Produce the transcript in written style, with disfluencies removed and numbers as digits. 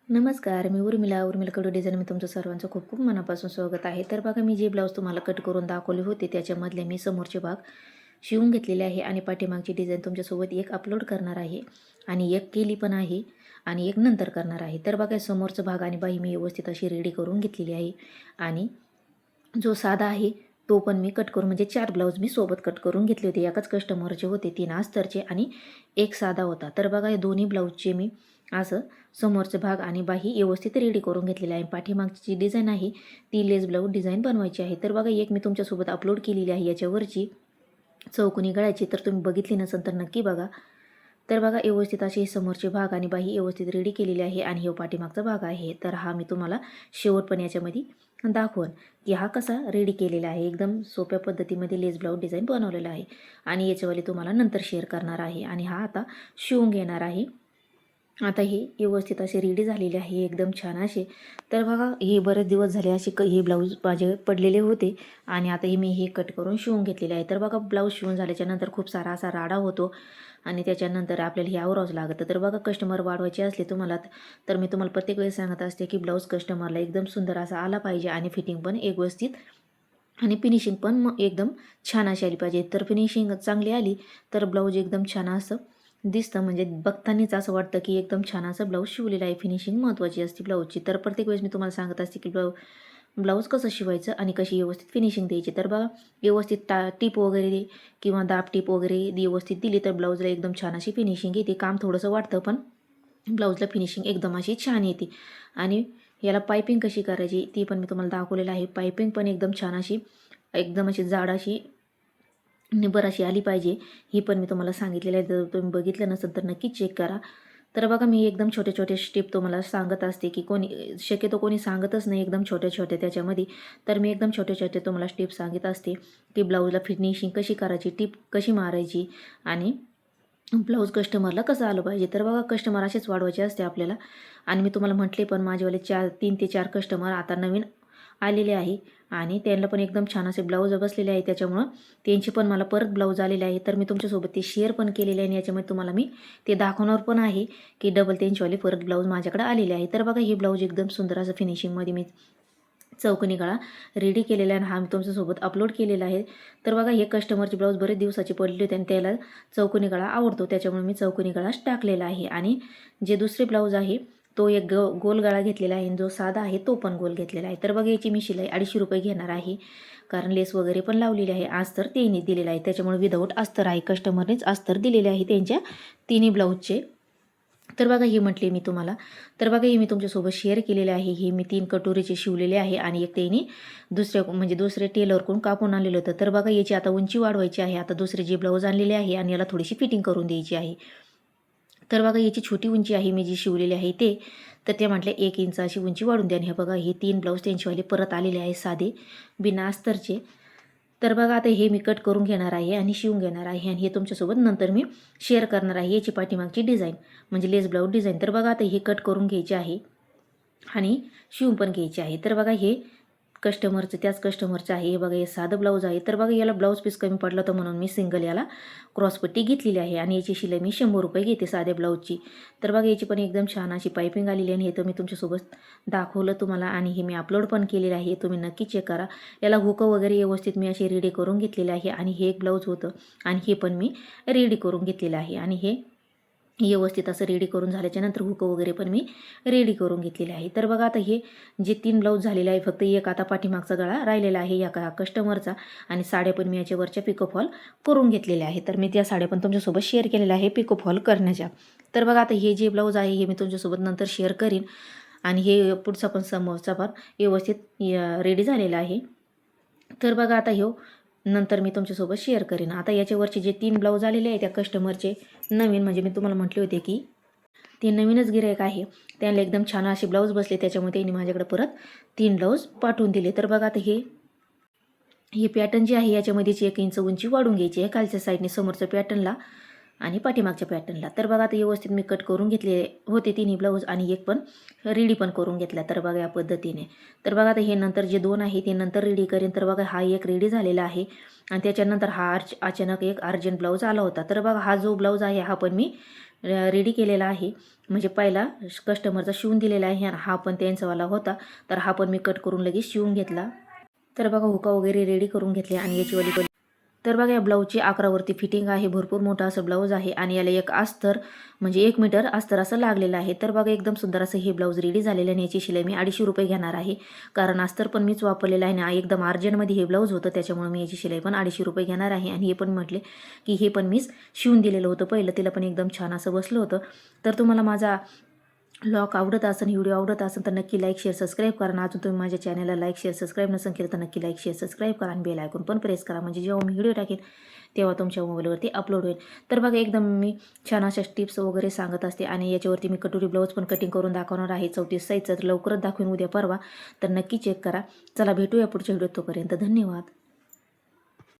नमस्कार, मी उर्मिला कडू डिझाईन मी तुमचं सर्वांचं खूप खूप मनापासून स्वागत आहे. तर बघा, मी जे ब्लाऊज तुम्हाला कट करून दाखवले होते त्याच्यामधले मी समोरचे भाग शिवून घेतलेले आहे आणि पाठीमागची डिझाईन तुमच्यासोबत एक अपलोड करणार आहे आणि एक केली पण आहे आणि एक नंतर करणार आहे. तर बघा, समोरचा भाग आणि बाही मी व्यवस्थित अशी रेडी करून घेतलेली आहे आणि जो साधा आहे तो पण मी कट करून म्हणजे 4 ब्लाऊज मी सोबत कट करून घेतले होते. एकाच कस्टमरचे होते, 3 अस्तरचे आणि एक साधा होता. तर बघा, हे दोन्ही ब्लाऊजचे मी असं समोरचे भाग आणि बाही व्यवस्थित रेडी करून घेतलेली आहे. पाठीमागची जी डिझाईन आहे ती लेस ब्लाऊज डिझाईन बनवायची आहे. तर बघा, एक मी तुमच्यासोबत अपलोड केलेली आहे याच्यावरची चौकोनी गळ्याची. तर तुम्ही बघितली नसेल तर नक्की बघा. तर बघा, व्यवस्थित असे समोरचे भाग आणि बाही व्यवस्थित रेडी केलेली आहे आणि हा पाठीमागचा भाग आहे. तर हा मी तुम्हाला शेवटपण याच्यामध्ये दाखवून की हा कसा रेडी केलेला आहे. एकदम सोप्या पद्धतीमध्ये लेस ब्लाऊज डिझाईन बनवलेला आहे आणि याच्यावाली तुम्हाला नंतर शेअर करणार आहे आणि हा आता शिवून घेणार आहे. आता हे व्यवस्थित असे रेडी झालेले आहे एकदम छान असे. तर बघा, हे बरेच दिवस झाले असे हे ब्लाऊज माझे पडलेले होते आणि आता मी कट करून शिवून घेतलेले आहे. तर बघा, ब्लाऊज शिवून झाल्याच्यानंतर खूप सारा असा राडा होतो आणि त्याच्यानंतर आपल्याला हे आवरावंच लागतं. तर बघा, कस्टमर वाढवायचे असले तुम्हाला तर मी तुम्हाला प्रत्येक वेळेस सांगत असते की ब्लाऊज कस्टमरला एकदम सुंदर असा आला पाहिजे आणि फिटिंग पण एक व्यवस्थित आणि फिनिशिंग पण मग एकदम छान अशी आली पाहिजे. तर फिनिशिंग चांगली आली तर ब्लाऊज एकदम छान असं दिसतं, म्हणजे बघतानाच असं वाटतं की एकदम छान असं ब्लाऊज शिवलेलं आहे. फिनिशिंग महत्त्वाची असते ब्लाऊजची. तर प्रत्येक वेळेस मी तुम्हाला सांगत असते की ब्लाऊज कसं शिवायचं आणि कशी व्यवस्थित फिनिशिंग द्यायची. तर बघा, व्यवस्थित टीप वगैरे किंवा दाब टीप वगैरे व्यवस्थित दिली तर ब्लाऊजला एकदम छान अशी फिनिशिंग येते. काम थोडंसं वाटतं पण ब्लाऊजला फिनिशिंग एकदम अशी छान येते. आणि याला पायपिंग कशी करायची ती पण मी तुम्हाला दाखवलेलं आहे. पायपिंग पण एकदम छान अशी एकदम अशी जाड अशी निबर अशी आली पाहिजे. ही पण मी तुम्हाला सांगितलेलं आहे. जर तुम्ही बघितलं नसेल तर नक्की चेक करा. तर बघा, मी एकदम छोटे-छोटे स्टेप तुम्हाला सांगत असते की शक्यतो कोणी सांगतच नाही एकदम छोटे-छोटे त्याच्यामध्ये. तर मी एकदम छोटे-छोटे तुम्हाला स्टेप सांगत असते की ब्लाऊजला फिनिशिंग कशी करायची, टिप कशी मारायची आणि ब्लाऊज कस्टमरला कसं आलं पाहिजे. तर बघा, कस्टमर असेच वाढवायचे असते आपल्याला आणि मी तुम्हाला म्हटले पण माझेवाले 3 ते 4 कस्टमर आता नवीन आलेले आहे आणि त्यांना पण एकदम छान असे ब्लाऊज बसलेले आहे. त्याच्यामुळं त्यांची पण मला परत ब्लाऊज आलेले आहे. तर मी तुमच्यासोबत ते शेअर पण केलेले आहे आणि याच्यामध्ये तुम्हाला मी ते दाखवणार पण आहे की डबल त्यांचीवाले परत ब्लाऊज माझ्याकडे आलेले आहे. तर बघा, हे ब्लाऊज एकदम सुंदर असं फिनिशिंगमध्ये मी चौकोनी गळा रेडी केलेला आहे आणि हा मी तुमच्यासोबत अपलोड केलेला आहे. तर बघा, हे कस्टमरचे ब्लाऊज बरेच दिवसाचे पडले होते आणि त्याला चौकोनी गळा आवडतो त्याच्यामुळे मी चौकोनी गळाच टाकलेला आहे. आणि जे दुसरे ब्लाऊज आहे तो एक गोल गळा घेतलेला आहे आणि जो साधा आहे तो पण गोल घेतलेला आहे. तर बघा, याची मी शिलाई 250 रुपये घेणार आहे कारण लेस वगैरे पण लावलेली आहे. अस्तर त्यांनी दिलेलं आहे त्याच्यामुळे विदाऊट अस्तर आहे. कस्टमरनेच अस्तर दिलेले आहे त्यांच्या तिन्ही ब्लाऊजचे. तर बघा, हे म्हटले मी तुम्हाला. तर बघा, हे मी तुमच्यासोबत शेअर केलेले आहे. हे मी 3 कटोरीचे शिवलेले आहे आणि एक त्यांनी दुसरे टेलरकडून कापून आणलेलं होतं. तर बघा, याची आता उंची वाढवायची आहे. आता दुसरे जे ब्लाऊज आणलेले आहे आणि याला थोडीशी फिटिंग करून द्यायची आहे. तर बघा, याची छोटी उंची आहे मी जी शिवलेली आहे ते. तर ते म्हटले 1 इंच अशी उंची वाढून द्या. आणि हे बघा, हे 3 ब्लाऊज त्यांचेवाले परत आलेले आहे साधे बिना अस्तरचे. तर बघा, आता हे मी कट करून घेणार आहे आणि शिवून घेणार आहे आणि हे तुमच्यासोबत नंतर मी शेअर करणार आहे. याची पाठीमागची डिझाईन म्हणजे लेस ब्लाऊज डिझाईन. तर बघा, आता हे कट करून घ्यायचे आहे आणि शिवून पण घ्यायचे आहे. तर बघा, हे त्याच कस्टमरचं आहे. हे बघा, हे साधं ब्लाऊज आहे. तर बघा, याला ब्लाऊज पीस कमी पडलं होतं म्हणून मी सिंगल याला क्रॉसपट्टी घेतलेली आहे आणि याची शिलाई मी 100 रुपये घेते साध्या ब्लाऊजची. तर बघा, याची पण एकदम छान अशी पायपिंग आलेली आहे आणि हे तर मी तुमच्यासोबत दाखवलं तुम्हाला आणि हे मी अपलोड पण केलेलं आहे. तुम्ही नक्की चेक करा. याला हुकं वगैरे व्यवस्थित मी अशी रेडी करून घेतलेले आहे आणि हे एक ब्लाऊज होतं आणि हे पण मी रेडी करून घेतलेलं आहे आणि हे व्यवस्थित असं रेडी करून झाल्याच्यानंतर हुकं वगैरे पण मी रेडी करून घेतलेले आहे. तर बघा, आता हे जे 3 ब्लाऊज झालेले आहे फक्त एक आता पाठीमागचा गळा राहिलेला आहे या कस्टमरचा आणि साड्या पण मी याच्यावरच्या पिकोफॉल करून घेतलेल्या आहे. तर मी त्या साड्या पण तुमच्यासोबत शेअर केलेल्या आहे पिकोफॉल करण्याच्या. तर बघा, आता हे जे ब्लाऊज आहे हे मी तुमच्यासोबत नंतर शेअर करीन आणि हे पुढचा पण समोरचा पण व्यवस्थित रेडी झालेला आहे. तर बघा, आता नंतर मी तुमच्यासोबत शेअर करेन. आता याच्यावरचे जे 3 ब्लाऊज आलेले आहे त्या कस्टमरचे नवीन म्हणजे मी तुम्हाला म्हटले होते की ते नवीनच गिराईक आहे. त्यांना एकदम छान असे ब्लाऊज बसले त्याच्यामुळे त्यांनी माझ्याकडे परत 3 ब्लाऊज पाठवून दिले. तर बघा, आता हे पॅटर्न जे आहे याच्यामध्येच 1 इंच उंची वाढून घ्यायची आहे खालच्या साईडने समोरच्या पॅटर्नला आणि पाठीमागच्या पॅटर्नला. तर बघा, आता व्यवस्थित मी कट करून घेतले होते तिन्ही ब्लाऊज आणि एक पण रेडी पण करून घेतला. तर बघा, या पद्धतीने. तर बघा, आता हे नंतर जे 2 आहे ते नंतर रेडी करेन. तर बघा, हा एक रेडी झालेला आहे आणि त्याच्यानंतर हा अचानक एक अर्जंट ब्लाऊज आला होता. तर बघा, हा जो ब्लाऊज आहे हा पण मी रेडी केलेला आहे. म्हणजे पहिला कस्टमरचा शिवून दिलेला आहे आणि हा पण त्यांचावाला होता, तर हा पण मी कट करून लगेच शिवून घेतला. तर बघा हुका वगैरे रेडी करून घेतले आणि याची वाली तर बघा या ब्लाऊजची 11 वरती फिटिंग आहे. भरपूर मोठा असं ब्लाऊज आहे आणि याला एक अस्तर म्हणजे 1 मीटर अस्तर असं लागलेलं आहे. तर बघा एकदम सुंदर असं हे ब्लाऊज रेडी झालेलं आहे आणि याची शिलाई मी 250 रुपये घेणार आहे. कारण अस्तर पण मीच वापरलेलं आहे आणि एकदम अर्जंटमध्ये हे ब्लाऊज होतं, त्याच्यामुळे मी याची शिलाई पण 250 रुपये घेणार आहे. आणि हे पण म्हटले की हे पण मीच शिवून दिलेलं होतं पहिलं, तिला पण एकदम छान असं बसलं होतं. तर तुम्हाला माझा ब्लॉग आवडत असेल, व्हिडिओ आवडत असेल तर नक्की लाईक शेअर सबस्क्राईब करा. आणि अजून तुम्ही माझ्या चॅनलला लाईक शेअर सबस्क्राईब नसेल केलं तर नक्की लाईक शेअर सबस्क्राईब करा आणि बेल आयकॉन पण प्रेस करा, म्हणजे जेव्हा मी व्हिडिओ टाकेन तेव्हा तुमच्या मोबाईलवरती अपलोड होईल. तर बघा एकदम मी छान अशा टिप्स वगैरे सांगत असते आणि याच्यावरती मी कटोरी ब्लाऊज पण कटिंग करून दाखवणार आहे 34 साईजचं. तर लवकरच दाखवेन उद्या परवा, तर नक्की चेक करा. चला भेटूया पुढच्या व्हिडिओत, तोपर्यंत धन्यवाद.